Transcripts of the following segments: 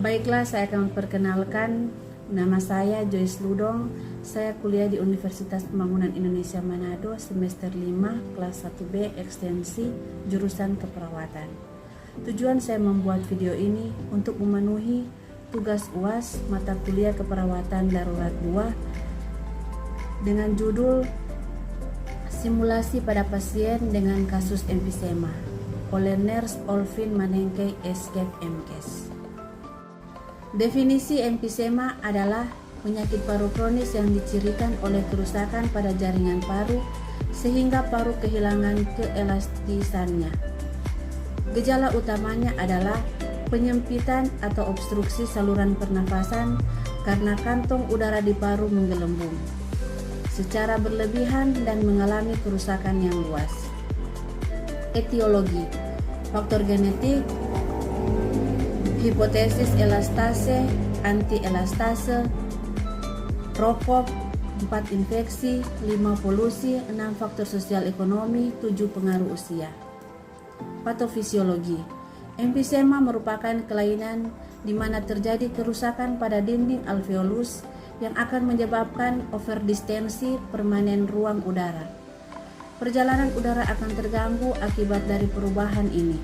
Baiklah, saya akan memperkenalkan. Nama saya Joyce Ludong. Saya kuliah di Universitas Pembangunan Indonesia Manado semester 5 kelas 1B ekstensi jurusan keperawatan. Tujuan saya membuat video ini untuk memenuhi tugas UAS mata kuliah keperawatan darurat 2 dengan judul Simulasi pada pasien dengan kasus emfisema oleh Nurse Olvin Manengkei Escape MKes. Definisi emfisema adalah penyakit paru kronis yang dicirikan oleh kerusakan pada jaringan paru sehingga paru kehilangan keelastisannya. Gejala utamanya adalah penyempitan atau obstruksi saluran pernafasan karena kantong udara di paru menggelembung secara berlebihan dan mengalami kerusakan yang luas. Etiologi, faktor genetik, hipotesis elastase, anti-elastase, rokok, 4 infeksi, 5 polusi, 6 faktor sosial ekonomi, 7 pengaruh usia. Patofisiologi, emfisema merupakan kelainan di mana terjadi kerusakan pada dinding alveolus yang akan menyebabkan overdistensi permanen ruang udara. Perjalanan udara akan terganggu akibat dari perubahan ini.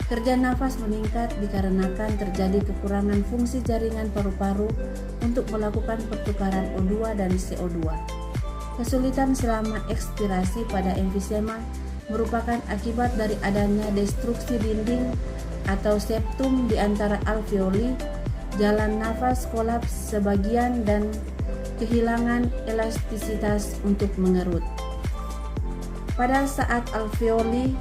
Kerja nafas meningkat dikarenakan terjadi kekurangan fungsi jaringan paru-paru untuk melakukan pertukaran O2 dan CO2. Kesulitan selama ekspirasi pada emfisema merupakan akibat dari adanya destruksi dinding atau septum di antara alveoli, jalan nafas kolaps sebagian dan kehilangan elastisitas untuk mengerut. Pada saat alveoli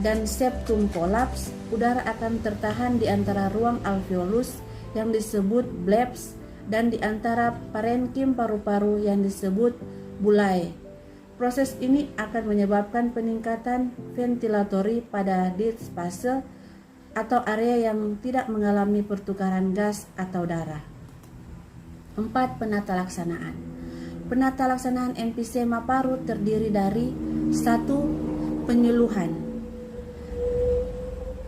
dan septum kolaps, udara akan tertahan di antara ruang alveolus yang disebut bleps dan di antara parenkim paru-paru yang disebut bullae. Proses ini akan menyebabkan peningkatan ventilatori pada diastase atau area yang tidak mengalami pertukaran gas atau darah. 4. Penata laksanaan. Penata laksanaan emfisema paru terdiri dari 1. Penyuluhan,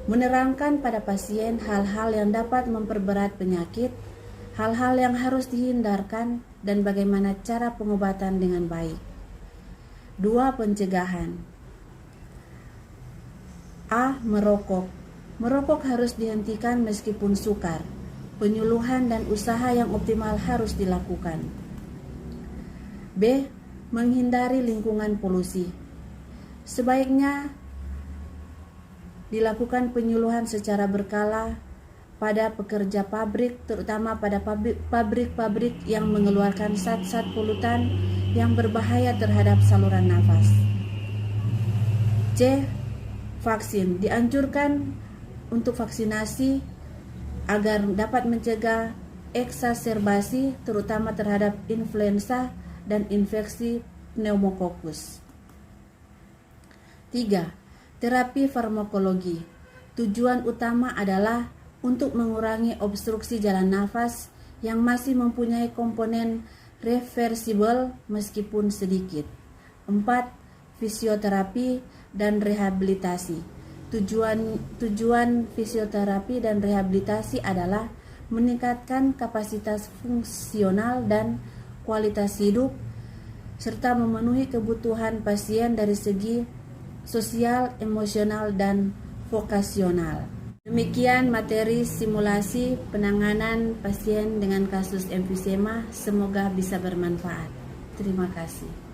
menerangkan pada pasien hal-hal yang dapat memperberat penyakit, hal-hal yang harus dihindarkan, dan bagaimana cara pengobatan dengan baik. 2. Pencegahan. A. Merokok. Merokok harus dihentikan meskipun sukar. Penyuluhan dan usaha yang optimal harus dilakukan. B. Menghindari lingkungan polusi. Sebaiknya dilakukan penyuluhan secara berkala pada pekerja pabrik, terutama pada pabrik-pabrik yang mengeluarkan zat-zat polutan yang berbahaya terhadap saluran nafas. C. Vaksin. Dianjurkan untuk vaksinasi agar dapat mencegah eksaserbasi terutama terhadap influenza dan infeksi pneumokokus. 3. Terapi farmakologi. Tujuan utama adalah untuk mengurangi obstruksi jalan nafas yang masih mempunyai komponen reversibel meskipun sedikit. 4. Fisioterapi dan rehabilitasi. Tujuan fisioterapi dan rehabilitasi adalah meningkatkan kapasitas fungsional dan kualitas hidup serta memenuhi kebutuhan pasien dari segi sosial, emosional, dan vokasional. Demikian materi simulasi penanganan pasien dengan kasus emfisema, semoga bisa bermanfaat. Terima kasih.